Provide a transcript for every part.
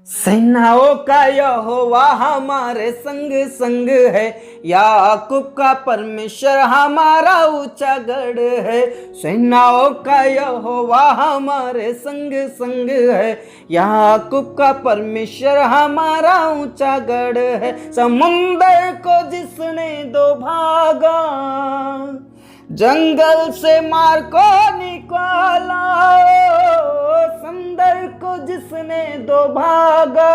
सेनाओं का यहोवा हमारे संग संग है, याकूब का परमेश्वर हमारा ऊंचा गढ़ है। सेनाओं का यहोवा हमारे संग संग है, याकूब का परमेश्वर हमारा ऊंचा गढ़ है। समुंदर को जिसने दो भागा, जंगल से मार को निकाला। समुंदर को जिसने दो भागा,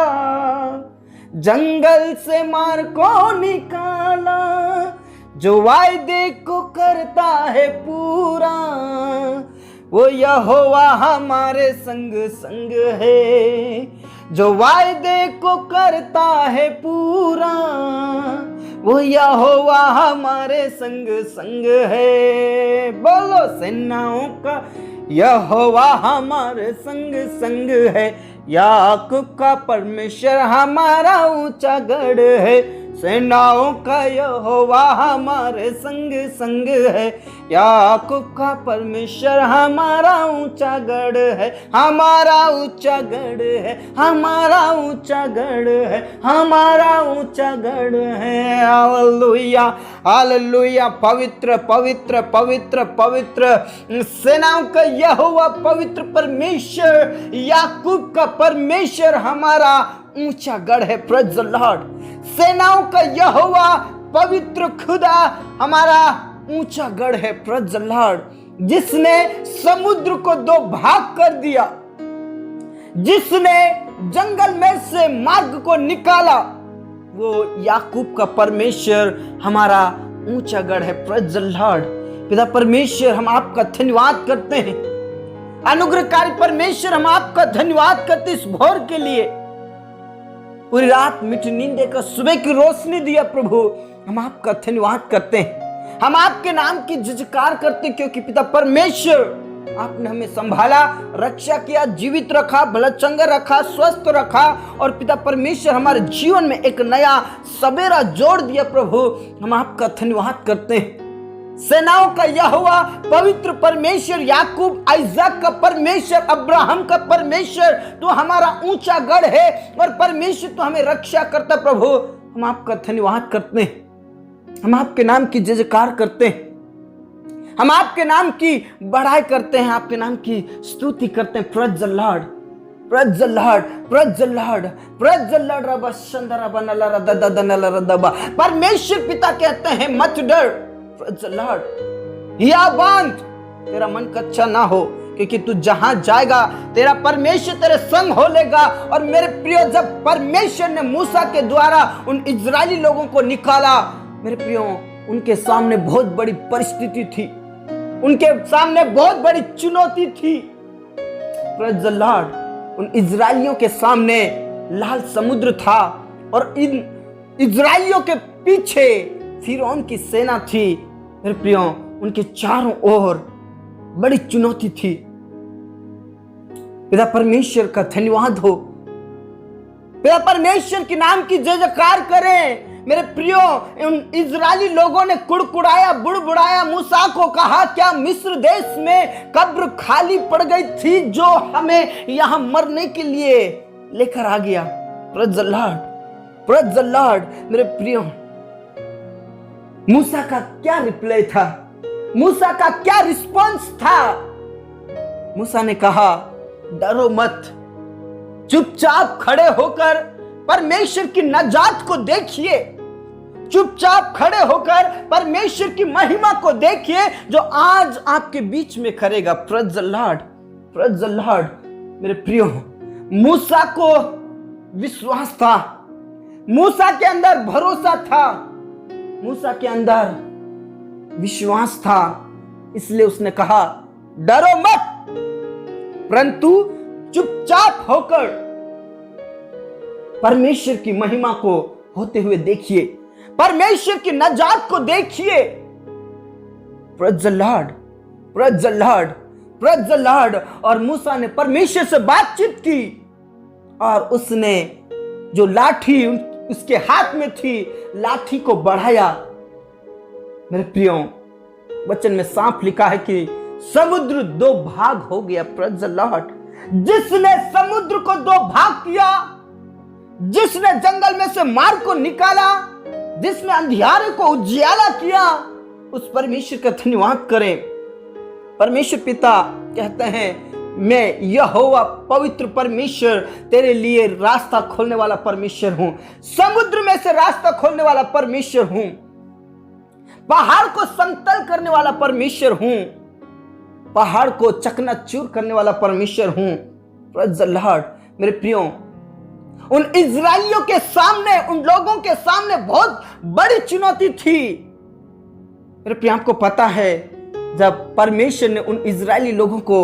जंगल से मार को निकाला। जो वायदे को करता है पूरा, वो यहोवा हमारे संग संग है। जो वायदे को करता है पूरा, वो यहोवा हमारे संग संग है। बोलो, सेनाओं का यहोवा हमारे संग संग है, याकूब का परमेश्वर हमारा ऊंचा गढ़ है। सेनाओं का यहोवा हमारे संग संग है, याकूब का परमेश्वर हमारा ऊंचा गढ़ है। हमारा ऊंचा गढ़ है, हमारा ऊंचा गढ़ है, हमारा ऊंचा गढ़ है। Hallelujah, hallelujah. पवित्र पवित्र पवित्र पवित्र सेनाओं का यहोवा पवित्र परमेश्वर, याकूब का परमेश्वर हमारा ऊंचा गढ़ है। Praise the Lord. सेनाओं का यहोवा पवित्र खुदा हमारा ऊंचा गढ़ है। Praise the Lord. जिसने समुद्र को दो भाग कर दिया, जिसने जंगल में से मार्ग को निकाला, वो याकूब का परमेश्वर हमारा ऊंचा गढ़ है। Praise the Lord. पिता परमेश्वर, हम आपका धन्यवाद करते हैं। अनुग्रहकारी परमेश्वर, हम आपका धन्यवाद करते इस भोर के लिए। पूरी रात मीठी नींद देकर सुबह की रोशनी दिया प्रभु, हम आपका धन्यवाद करते हैं। हम आपके नाम की जयकार करते हैं, क्योंकि पिता परमेश्वर आपने हमें संभाला, रक्षा किया, जीवित रखा, भलचंगा रखा, स्वस्थ रखा, और पिता परमेश्वर हमारे जीवन में एक नया सवेरा जोड़ दिया। प्रभु, हम आपका धन्यवाद करते हैं। सेनाओं का यहोवा पवित्र परमेश्वर, याकूब आइजक का परमेश्वर, अब्राहम का परमेश्वर, तो हमारा ऊंचा गढ़ है और परमेश्वर तो हमें रक्षा करता। प्रभु, हम आपका धन्यवाद करते हैं। हम आपके नाम की जयकार करते हैं। हम आपके नाम की बढ़ाई करते हैं, आपके नाम की स्तुति करते हैं। Praise the Lord, praise the Lord, praise the Lord, praise the Lord. रब शंदरा बनला रद दनला रदबा। परमेश्वर पिता कहते हैं, मत डर। Praise the Lord. या बांध, तेरा मन कच्चा ना हो, क्योंकि तू जहां जाएगा तेरा परमेश्वर तेरे संग हो लेगा। और मेरे प्रियो, जब परमेश्वर ने मूसा के द्वारा उन इजरायली लोगों को निकाला, मेरे प्रियो, उनके सामने बहुत बड़ी परिस्थिति थी, उनके सामने बहुत बड़ी चुनौती थी। Praise the Lord. उन इजरायलियों के सामने लाल समुद्र था, और इन इजरायलियों के पीछे फिरौन की सेना थी। मेरे प्रियो, उनके चारों ओर बड़ी चुनौती थी। पिता परमेश्वर का धन्यवाद हो। पिता परमेश्वर के नाम की जय जयकार करें। मेरे प्रियो, उन इजरायली लोगों ने कुड़कुड़ाया, बुड़बुड़ाया, मूसा को कहा, क्या मिस्र देश में कब्र खाली पड़ गई थी जो हमें यहां मरने के लिए लेकर आ गया। Praise the Lord, praise the Lord. मेरे प्रियो, मूसा का क्या रिप्लाई था? मूसा का क्या रिस्पॉन्स था? मूसा ने कहा, डरो मत, चुपचाप खड़े होकर परमेश्वर की नजात को देखिए। चुपचाप खड़े होकर परमेश्वर की महिमा को देखिए, जो आज आपके बीच में करेगा। Praise the Lord, praise the Lord. मेरे प्रियो, मूसा को विश्वास था, मूसा के अंदर भरोसा था, मूसा के अंदर विश्वास था, इसलिए उसने कहा, डरो मत, परंतु चुपचाप होकर परमेश्वर की महिमा को होते हुए देखिए, परमेश्वर की नजात को देखिए। Praise the Lord, praise the Lord, praise the Lord. और मूसा ने परमेश्वर से बातचीत की, और उसने जो लाठी उसके हाथ में थी, लाठी को बढ़ाया। मेरे प्रियो, वचन में साफ लिखा है कि समुद्र दो भाग हो गया। Praise the Lord. जिसने समुद्र को दो भाग किया, जिसने जंगल में से मार्ग को निकाला, जिसने अंधियारे को उजियाला किया, उस परमेश्वर का धन्यवाद करें। परमेश्वर पिता कहते हैं, मैं यहोवा पवित्र परमेश्वर तेरे लिए रास्ता खोलने वाला परमेश्वर हूं, समुद्र में से रास्ता खोलने वाला परमेश्वर हूं, पहाड़ को समतल करने वाला परमेश्वर हूं, पहाड़ को चकनाचूर करने वाला परमेश्वर हूं। Praise the Lord. मेरे प्रियो, उन इजरायलियों के सामने, उन लोगों के सामने बहुत बड़ी चुनौती थी। मेरे प्रियो, आपको पता है जब परमेश्वर ने उन इजरायली लोगों को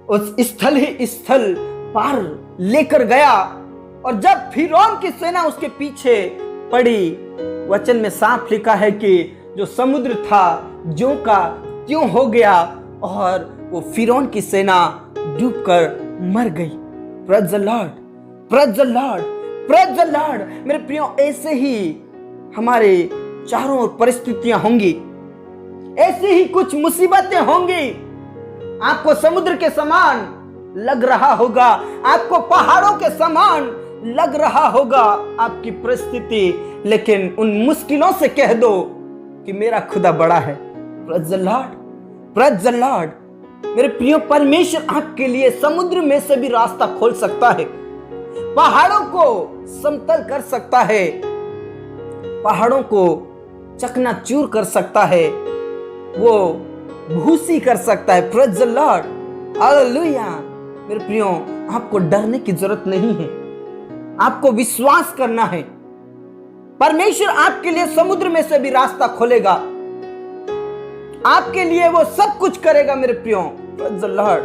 उस स्थल ही स्थल पार लेकर गया, और जब फिरौन की सेना उसके पीछे पड़ी, वचन में साफ लिखा है कि जो समुद्र था ज्यों का त्यों हो गया और वो फिरौन की सेना डूबकर मर गई। Praise the Lord, praise the Lord, praise the Lord. मेरे प्रियो, ऐसे ही हमारे चारों ओर परिस्थितियां होंगी, ऐसी ही कुछ मुसीबतें होंगी। आपको समुद्र के समान लग रहा होगा, आपको पहाड़ों के समान लग रहा होगा आपकी परिस्थिति, लेकिन उन मुश्किलों से कह दो कि मेरा खुदा बड़ा है। Praise the Lord, praise the Lord. मेरे प्रियो, परमेश्वर आपके लिए समुद्र में से भी रास्ता खोल सकता है, पहाड़ों को समतल कर सकता है, पहाड़ों को चकनाचूर कर सकता है, वो भूसी कर सकता है। Praise the Lord, hallelujah. मेरे प्रियो, आपको डरने की जरूरत नहीं है, आपको विश्वास करना है। परमेश्वर आपके लिए समुद्र में से भी रास्ता खोलेगा, आपके लिए वो सब कुछ करेगा। मेरे प्रियो, प्रेज़ द लॉर्ड।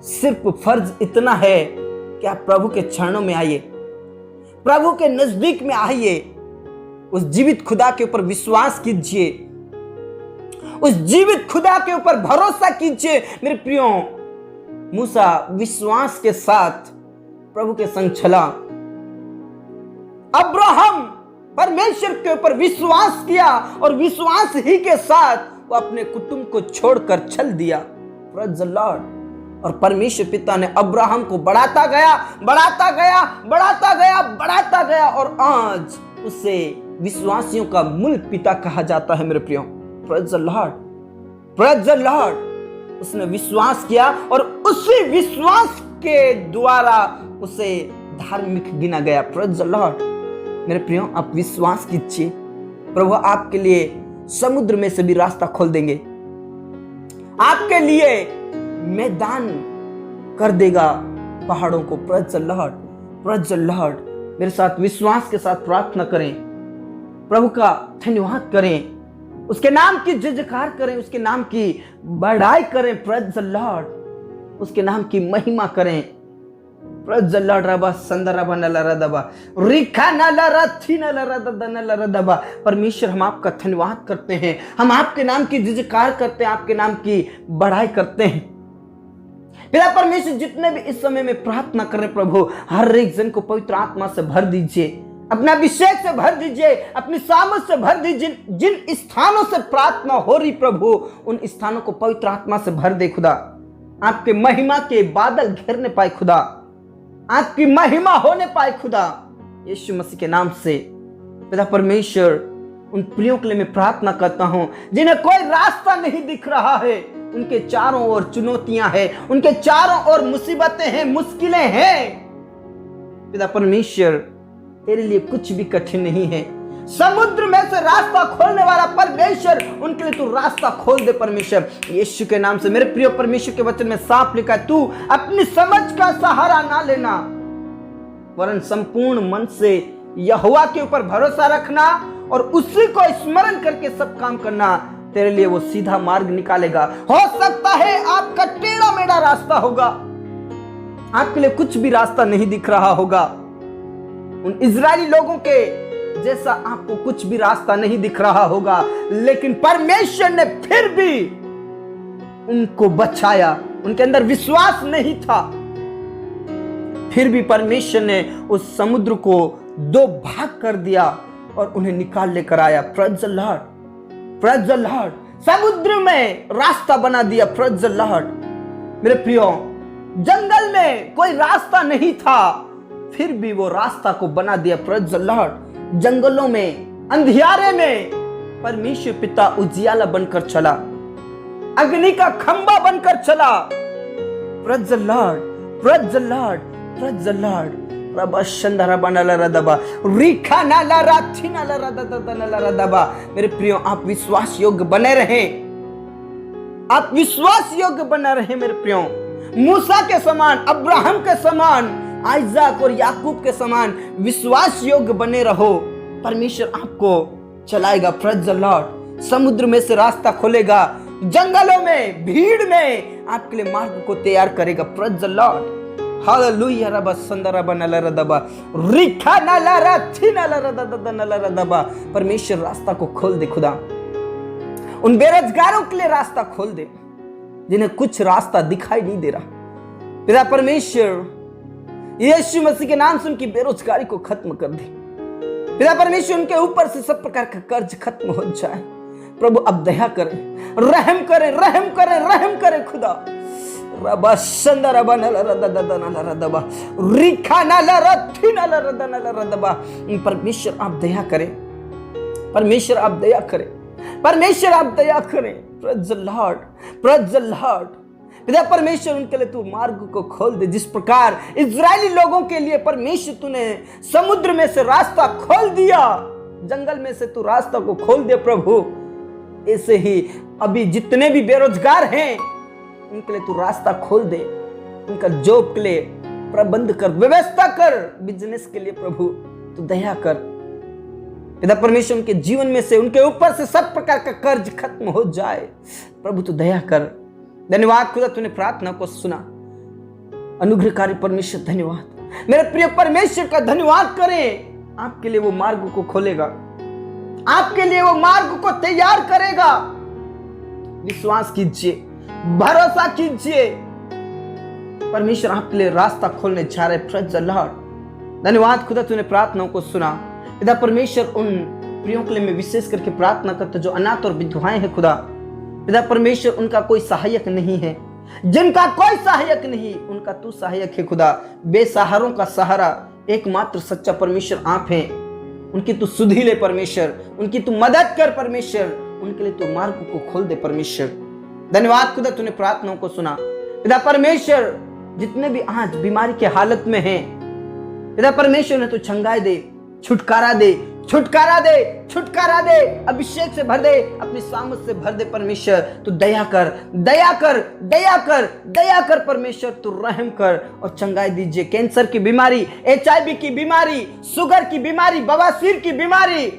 सिर्फ फर्ज इतना है कि आप प्रभु के चरणों में आइए, प्रभु के नजदीक में आइए, उस जीवित खुदा के ऊपर विश्वास कीजिए, उस जीवित खुदा के ऊपर भरोसा कीजिए। मेरे प्रियो, मूसा विश्वास के साथ प्रभु के संग चला, अब्राहम परमेश्वर के ऊपर विश्वास किया और विश्वास ही के साथ वो अपने कुटुंब को छोड़कर चल दिया। Praise the Lord. और परमेश्वर पिता ने अब्राहम को बढ़ाता गया, बढ़ाता गया, बढ़ाता गया, बढ़ाता गया, और आज उसे विश्वासियों का मूल पिता कहा जाता है। मेरे प्रियो, praise the Lord, praise the Lord. उसने विश्वास किया और उसी विश्वास के द्वारा उसे धार्मिक गिना गया। Praise the Lord. मेरे प्रियो, आप विश्वास कीजिए, प्रभु आपके लिए समुद्र में से भी रास्ता खोल देंगे, आपके लिए मैदान कर देगा पहाड़ों को। Praise the Lord, praise the Lord. मेरे साथ विश्वास के साथ प्रार्थना करें, प्रभु का धन्यवाद करें, उसके नाम की जयजयकार करें, उसके नाम की बढ़ाई करें। Praise the Lord. उसके नाम की महिमा करें। Praise the Lord. रबा संदरबा नलरदबा रिखा नलरथी नलरददनलरदबा। परमेश्वर, हम आपका धन्यवाद करते हैं, हम आपके नाम की जयजयकार करते हैं, आपके नाम की बढ़ाई करते हैं। पिता परमेश्वर, जितने भी इस समय में प्रार्थना कर रहे प्रभु, हर एक जन को पवित्र आत्मा से भर दीजिए, अपना अभिषेक से भर दीजिए, अपनी सामर्थ से भर दीजिए। जिन स्थानों से प्रार्थना हो रही प्रभु, उन स्थानों को पवित्र आत्मा से भर दे खुदा। आपके महिमा के बादल घेरने पाए खुदा, आपकी महिमा होने पाए खुदा, यीशु मसीह के नाम से। पिता परमेश्वर, उन प्रियों के लिए मैं प्रार्थना करता हूं जिन्हें कोई रास्ता नहीं दिख रहा है, उनके चारों ओर चुनौतियां हैं, उनके चारों ओर मुसीबतें हैं, मुश्किलें हैं। पिता परमेश्वर, तेरे लिए कुछ भी कठिन नहीं है। समुद्र में से रास्ता खोलने वाला परमेश्वर, उनके लिए तू रास्ता खोल दे परमेश्वर, यीशु के नाम से। मेरे प्रिय परमेश्वर के वचन में साफ लिखा है, तू अपनी समझ का सहारा ना लेना, वरन संपूर्ण मन से यहोवा के ऊपर भरोसा रखना और उसी को स्मरण करके सब काम करना। तेरे लिए वो सीधा मार्ग निकालेगा। हो सकता है आपका टेढ़ा मेढ़ा रास्ता होगा, आपके लिए कुछ भी रास्ता नहीं दिख रहा होगा, उन इजरायली लोगों के जैसा आपको कुछ भी रास्ता नहीं दिख रहा होगा, लेकिन परमेश्वर ने फिर भी उनको बचाया। उनके अंदर विश्वास नहीं था, फिर भी परमेश्वर ने उस समुद्र को दो भाग कर दिया और उन्हें निकाल लेकर आया। Praise the Lord, praise the Lord. समुद्र में रास्ता बना दिया। Praise the Lord. मेरे प्रियो, जंगल में कोई रास्ता नहीं था, फिर भी वो रास्ता को बना दिया। Praise the Lord. जंगलों में, अंधियारे में परमेश्वर पिता उजियाला बनकर चला, अग्नि का खंबा बनकर चला। Praise the Lord, praise the Lord, praise the Lord. रबा शंदरा बनाला रदबा, रिखा नाला राथी नाला रदददनला रदबा। मेरे प्रियो, आप विश्वास योग्य बने रहें, आप विश्वास योग्य बना रहे मेरे प्रियो। मूसा के समान, अब्राहम के समान, आइजाक और याकूब के समान विश्वास योग्य बने रहो। परमेश्वर आपको चलाएगा। Praise the Lord. समुद्र में से रास्ता खोलेगा, जंगलों में, भीड़ में आपके लिए मार्ग को तैयार करेगा। Praise the Lord. हालेलुया। रबा संदरा बनला रदबा, रिखा नाला राथी नाला रदददनला रदबा। परमेश्वर रास्ता को खोल दे खुदा। उन बेरोजगारों के लिए रास्ता खोल दे जिन्हें कुछ रास्ता दिखाई नहीं दे रहा। पिता परमेश्वर, यीशु मसीह के नाम से उनकी बेरोजगारी को खत्म कर दे। पिता परमेश्वर, उनके ऊपर से सब प्रकार का कर्ज खत्म हो जाए। प्रभु अब दया करें, रहम करें, रहम करें, रहम करें खुदा। रबा संदरा बनला रदददनला रदबा, रिखा नाला राथी नाला रददनला रदबा। परमेश्वर आप दया करें, परमेश्वर आप दया करें, परमेश्वर आप दया करें। Praise the Lord, praise the Lord. पिता परमेश्वर, उनके लिए तू मार्ग को खोल दे। जिस प्रकार इजरायली लोगों के लिए परमेश्वर तूने समुद्र में से रास्ता खोल दिया, जंगल में से तू रास्ता को खोल दे प्रभु। ऐसे ही अभी जितने भी बेरोजगार हैं उनके लिए तू रास्ता खोल दे। उनका जॉब के लिए प्रबंध कर, व्यवस्था कर, बिजनेस के लिए प्रभु तू दया कर। पिता परमेश्वर, उनके जीवन में से, उनके ऊपर से सब प्रकार का कर्ज खत्म हो जाए। प्रभु तू दया कर। धन्यवाद खुदा, तूने प्रार्थना को सुना। अनुग्रहकारी परमेश्वर धन्यवाद। मेरे प्रिय परमेश्वर का धन्यवाद करें। आपके लिए वो मार्ग को खोलेगा, आपके लिए वो मार्ग को तैयार करेगा। विश्वास कीजिए, भरोसा कीजिए। परमेश्वर आपके लिए रास्ता खोलने जा रहे। Praise the Lord. धन्यवाद खुदा, तूने प्रार्थनाओं को सुना। पिता परमेश्वर, उन प्रियों के लिए मैं विशेष करके प्रार्थना करता जो अनाथ और विधवाएं हैं खुदा। पिता परमेश्वर, उनका कोई सहायक नहीं है, जिनका कोई सहायक नहीं, उनका तू सहायक है खुदा। बेसहारों का सहारा एकमात्र सच्चा परमेश्वर आप हैं। उनकी तू सुधि ले परमेश्वर, उनकी तू मदद कर परमेश्वर। उनके लिए तू मार्ग को खोल दे परमेश्वर। धन्यवाद खुदा, तूने प्रार्थनाओं को सुना। पिता परमेश्वर, जितने भी आज बीमारी के हालत में हैं, पिता परमेश्वर ने तू चंगाई दे, छुटकारा दे, छुटकारा दे, छुटकारा दे। अभिषेक से भर दे, अपनी सामर्थ से भर दे परमेश्वर। तू दया कर, दया कर, दया कर, दया कर परमेश्वर। तू रहम कर और चंगाई दीजिए। कैंसर की बीमारी, HIV की बीमारी, शुगर की बीमारी, बवासीर की बीमारी,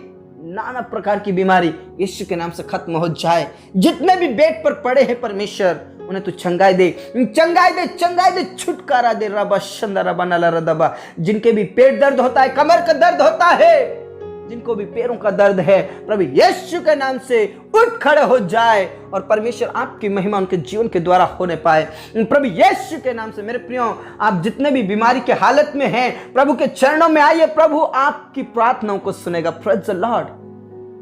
नाना प्रकार की बीमारी यीशु के नाम से खत्म हो जाए। जितने भी बेड पर पड़े हैं परमेश्वर, उन्हें तू चंगाई दे, चंगाई दे, चंगाई दे, छुटकारा दे। रबा शंदरा बनला रदबा। जिनके भी पेट दर्द होता है, कमर का दर्द होता है, जिनको भी पैरों का दर्द है, प्रभु यीशु के नाम से उठ खड़े हो जाए और परमेश्वर आपकी महिमा उनके जीवन के द्वारा होने पाए। प्रभु यीशु के नाम से मेरे प्रियो, आप जितने भी बीमारी के हालत में हैं, प्रभु के चरणों में आइए। प्रभु आपकी प्रार्थनाओं को सुनेगा। Praise the Lord.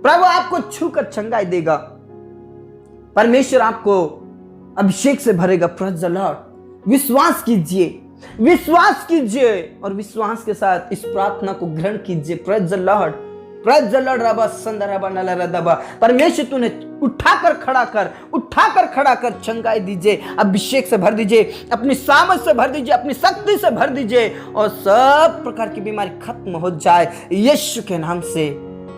प्रभु आपको छूकर चंगाई देगा। परमेश्वर आपको अभिषेक से भरेगा। Praise the Lord. विश्वास कीजिए, विश्वास कीजिए और विश्वास के साथ इस प्रार्थना को ग्रहण कीजिए। Praise the Lord, praise the Lord. रबा संदरा बनला रदबा। परमेश्वर तूने उठाकर खड़ा कर चंगाई दीजिए, अभिषेक से भर दीजिए, अपनी सामर्थ से भर दीजिए, अपनी शक्ति से भर दीजिए और सब प्रकार की बीमारी खत्म हो जाए यीशु के नाम से।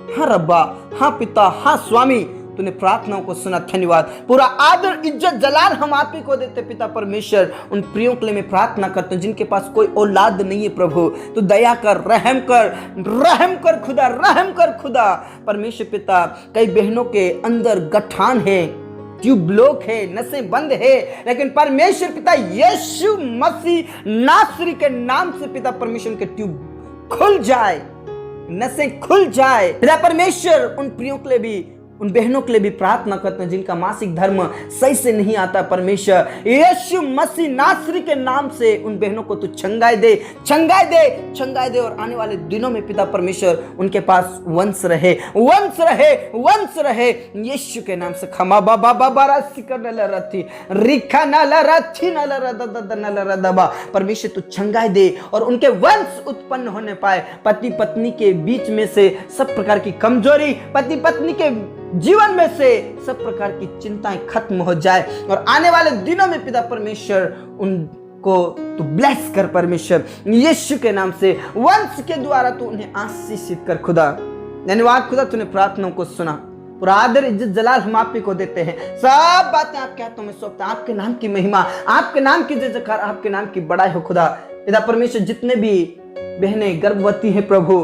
हाँ रब्बा, हाँ पिता, हाँ स्वामी, तूने प्रार्थनाओं को सुना। धन्यवाद। पूरा आदर, इज्जत, जलाल हम आप ही को देते पिता परमेश्वर। उन प्रियों के लिए मैं प्रार्थना करता हूँ जिनके पास कोई औलाद नहीं है प्रभु, तू दया कर, रहम कर, रहम कर खुदा, रहम कर खुदा। परमेश्वर पिता, कई बहनों के अंदर गठान है, ट्यूब ब्लॉक है, नसें बंद है, लेकिन परमेश्वर पिता यीशु मसीह नासरी के नाम से पिता परमेश्वर के ट्यूब खुल जाए, नसें खुल जाए। पिता परमेश्वर, उन प्रियों के लिए भी उन बहनों के लिए भी प्रार्थना करते हैं जिनका मासिक धर्म सही से नहीं आता। परमेश्वर यीशु मसीह नासरी के नाम से उन बहनों को तू छंगाई दे, छंगाई दे, छंगाई दे। और आने वाले दिनों में पिता परमेश्वर उनके पास वंश रहे, वंश रहे, वंश रहे। यीशु के नाम से खमा बाबा बाबा रासी करने लरती रिखा नाला रथी नाला रदबा। परमेश्वर तू छंगाई दे और उनके वंश उत्पन्न होने पाए। पति पत्नी के बीच में से सब प्रकार की कमजोरी, पति पत्नी के जीवन में से सब प्रकार की चिंताएं खत्म हो जाए। और आने वाले दिनों में पिता परमेश्वर उनको तू ब्लेस कर परमेश्वर यीशु के नाम से। वंश के द्वारा तू उन्हें आशीषित कर खुदा। धन्यवाद खुदा, तूने प्रार्थनाओं को सुना। पूरा आदर इज्जत जलाल हम आप ही को देते हैं। सब बातें आपके हाथों में सौंपते हैं। आपके नाम की महिमा, आपके नाम की जय जयकार, आपके नाम की बड़ाई हो खुदा। पिता परमेश्वर जितने भी बहनें गर्भवती हैं प्रभु,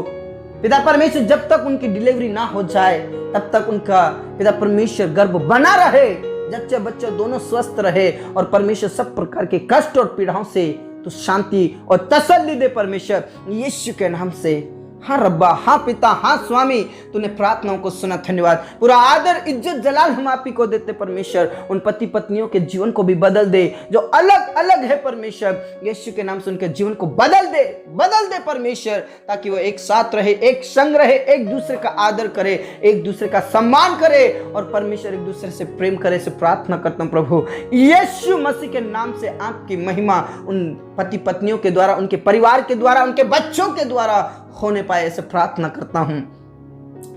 पिता परमेश्वर जब तक उनकी डिलीवरी ना हो जाए तब तक उनका पिता परमेश्वर गर्भ बना रहे, जच्चे बच्चे दोनों स्वस्थ रहे। और परमेश्वर सब प्रकार के कष्ट और पीड़ाओं से तो शांति और तसल्ली दे परमेश्वर यीशु के नाम से। हाँ रब्बा, हाँ पिता, हाँ स्वामी, तूने प्रार्थनाओं को सुना। धन्यवाद। पूरा आदर इज्जत जलाल हम आप ही को देते परमेश्वर। उन पति पत्नियों के जीवन को भी बदल दे जो अलग अलग है परमेश्वर यीशु के नाम से। उनके जीवन को बदल दे, बदल दे परमेश्वर, ताकि वो एक साथ रहे, एक संग रहे, एक दूसरे का आदर करे, एक दूसरे का सम्मान करे और परमेश्वर एक दूसरे से प्रेम करे। से प्रार्थना करता हूँ प्रभु यीशु मसीह के नाम से। आपकी महिमा उन पति पत्नियों के द्वारा, उनके परिवार के द्वारा, उनके बच्चों के द्वारा होने पाए, ऐसे प्रार्थना करता हूं।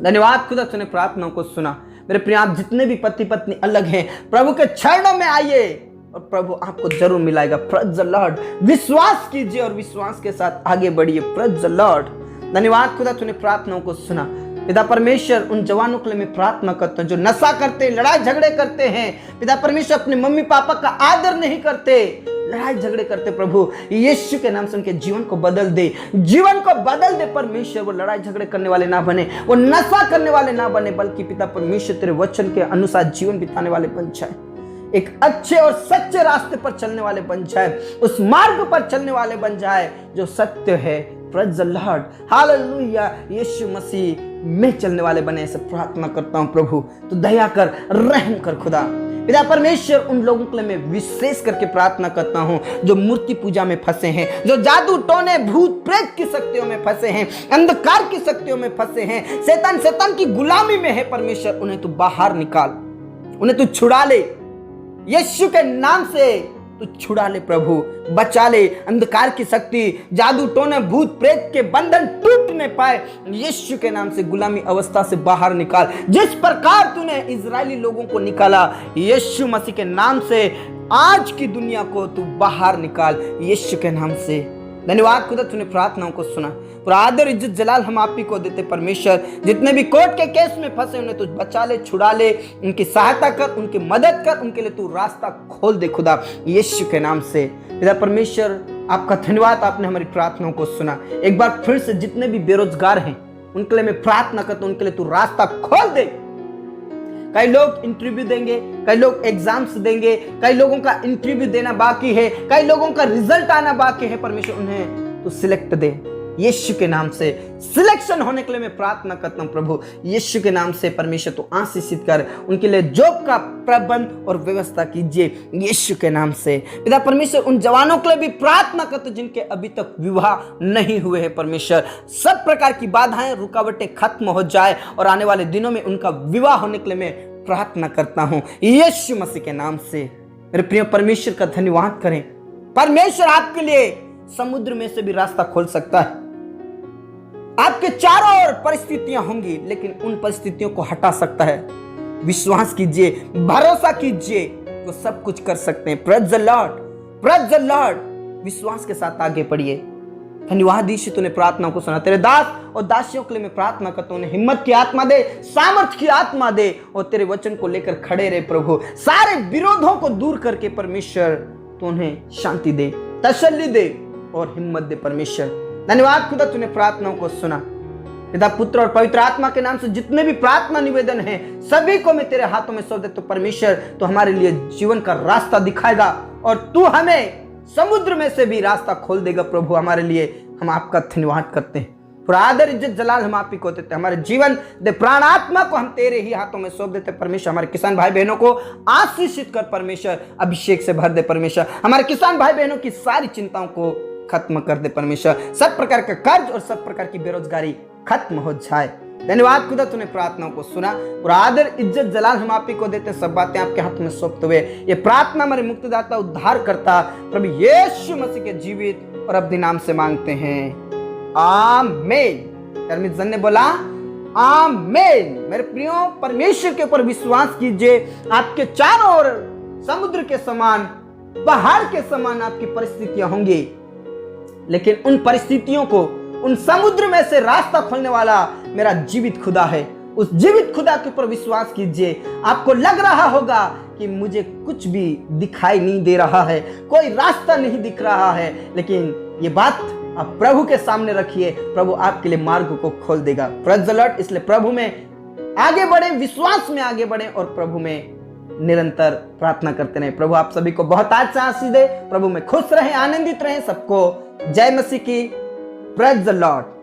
धन्यवाद खुदा, तूने प्रार्थनाओं को सुना। मेरे प्रिय, आप जितने भी पति पत्नी अलग हैं प्रभु के चरणों में आइए और प्रभु आपको जरूर मिलाएगा। Praise the Lord. विश्वास कीजिए और विश्वास के साथ आगे बढ़िए। Praise the Lord. धन्यवाद खुदा, तूने प्रार्थनाओं को सुना। पिता परमेश्वर उन जवानों के लिए मैं प्रार्थना करता हूं जो नशा करते हैं, लड़ाई झगड़े करते हैं। पिता परमेश्वर अपने मम्मी पापा का आदर नहीं करते, लड़ाई झगड़े करते। प्रभु यीशु के नाम से उनके जीवन को बदल दे, जीवन को बदल दे परमेश्वर। वो लड़ाई झगड़े करने वाले ना बने, वो नशा करने वाले ना बने, बल्कि पिता परमेश्वर तेरे वचन के अनुसार जीवन बिताने वाले बन जाए। एक अच्छे और सच्चे रास्ते पर चलने वाले बन जाए, उस मार्ग पर चलने वाले बन जाए जो सत्य है। Praise the Lord. हालेलुया। यीशु मसीह में चलने वाले बने, ऐसे प्रार्थना करता हूं प्रभु। तो दया कर, रहम कर खुदा। पिता परमेश्वर उन लोगों के लिए मैं विशेष करके प्रार्थना करता हूं जो मूर्ति पूजा में फंसे हैं, जो जादू टोने भूत प्रेत की शक्तियों में फंसे हैं, अंधकार की शक्तियों में फंसे हैं, शैतान की गुलामी में है। परमेश्वर उन्हें तू बाहर निकाल, उन्हें तू छुड़ा ले यीशु के नाम से। तू छुड़ा ले प्रभु, बचा ले। अंधकार की शक्ति, जादू टोने भूत प्रेत के बंधन टूटने पाए यीशु के नाम से। गुलामी अवस्था से बाहर निकाल, जिस प्रकार तूने इजरायली लोगों को निकाला यीशु मसीह के नाम से। आज की दुनिया को तू बाहर निकाल यीशु के नाम से। धन्यवाद खुदा, तूने प्रार्थनाओं को सुना। पूरा आदर इज्जत जलाल हम आप ही को देते परमेश्वर। जितने भी कोर्ट के केस में फंसे उन्हें तू बचा ले, छुड़ा ले, उनकी सहायता कर, उनकी मदद कर, उनके लिए तू रास्ता खोल दे खुदा यीशु के नाम से। पिता परमेश्वर आपका धन्यवाद, आपने हमारी प्रार्थनाओं को सुना। एक बार फिर से जितने भी बेरोजगार हैं उनके लिए मैं प्रार्थना करता हूं, उनके लिए तू रास्ता खोल दे। कई लोग इंटरव्यू देंगे, कई लोग एग्जाम्स देंगे, कई लोगों का इंटरव्यू देना बाकी है, कई लोगों का रिजल्ट आना बाकी है। परमेश्वर उन्हें तू सिलेक्ट दे यीशु के नाम से। सिलेक्शन होने के लिए मैं प्रार्थना करता हूं प्रभु यीशु के नाम से। परमेश्वर तू आशीषित कर, उनके लिए जॉब का प्रबंध और व्यवस्था कीजिए यीशु के नाम से। पिता परमेश्वर उन जवानों के लिए भी प्रार्थना करते जिनके अभी तक विवाह नहीं हुए हैं। परमेश्वर सब प्रकार की बाधाएं, रुकावटें खत्म हो जाए और आने वाले दिनों में उनका विवाह होने के लिए मैं प्रार्थना करता हूं यीशु मसीह के नाम से। मेरे प्रिय परमेश्वर का धन्यवाद करें। परमेश्वर आपके लिए समुद्र में से भी रास्ता खोल सकता है। आपके चारों ओर परिस्थितियां होंगी, लेकिन उन परिस्थितियों को हटा सकता है। विश्वास कीजिए, भरोसा कीजिए, वो सब कुछ कर सकते हैं। Praise the Lord, praise the Lord. विश्वास के साथ आगे बढ़िए। धन्यवाद यीशु, तूने प्रार्थना को सुना। तेरे दास और दासियों के लिए मैं प्रार्थना करता हूं, हिम्मत की आत्मा दे, सामर्थ की आत्मा दे और तेरे वचन को लेकर खड़े रहे प्रभु। सारे विरोधों को दूर करके परमेश्वर तो उन्हें शांति दे, तसल्ली दे और हिम्मत दे परमेश्वर। धन्यवाद खुदा, तूने प्रार्थनाओं को सुना। पिता पुत्र और पवित्र आत्मा के नाम से जितने भी प्रार्थना निवेदन हैं सभी को मैं तेरे हाथों में सौंप देता हूं। परमेश्वर तो हमारे लिए जीवन का रास्ता दिखाएगा और तू हमें समुद्र में से भी रास्ता खोल देगा प्रभु हमारे लिए। हम आपका धन्यवाद करते हैं पूरा आदर इज्जत जलाल हम आप ही को देते। हमारे जीवन दे प्राण आत्मा को हम तेरे ही हाथों में सौंप देते परमेश्वर। हमारे किसान भाई बहनों को आशीषित कर परमेश्वर, अभिषेक से भर दे परमेश्वर। हमारे किसान भाई बहनों की सारी चिंताओं को खत्म कर दे परमेश्वर। सब प्रकार का कर्ज और सब प्रकार की बेरोजगारी खत्म हो जाए। धन्यवाद खुदा, तूने प्रार्थनाओं को सुना। पूरा आदर इज्जत जलाल हम आप ही को देते। सब बातें आपके हाथ में सौंपते हुए ये प्रार्थना हमारे मुक्तिदाता उद्धार करता प्रभु यीशु मसीह के जीवित और अब्दी नाम से मांगते हैं, आमीन। धर्मी जन ने बोला आमीन। मेरे प्रियो, परमेश्वर के ऊपर विश्वास कीजिए। आपके चारों ओर समुद्र के समान, पहाड़ के समान आपकी परिस्थितियां होंगी, लेकिन उन परिस्थितियों को, उन समुद्र में से रास्ता खोलने वाला मेरा जीवित खुदा है। उस जीवित खुदा के ऊपर विश्वास कीजिए। आपको लग रहा होगा कि मुझे कुछ भी दिखाई नहीं दे रहा है, कोई रास्ता नहीं दिख रहा है, लेकिन ये बात आप प्रभु के सामने रखिए, प्रभु आपके लिए मार्ग को खोल देगा। Praise the Lord. इसलिए प्रभु में आगे बढ़े, विश्वास में आगे बढ़े और प्रभु में निरंतर प्रार्थना करते रहे। प्रभु आप सभी को बहुत अच्छा आशीष दे। प्रभु में खुश रहे, आनंदित रहे। सबको जय मसीह की। Praise the Lord.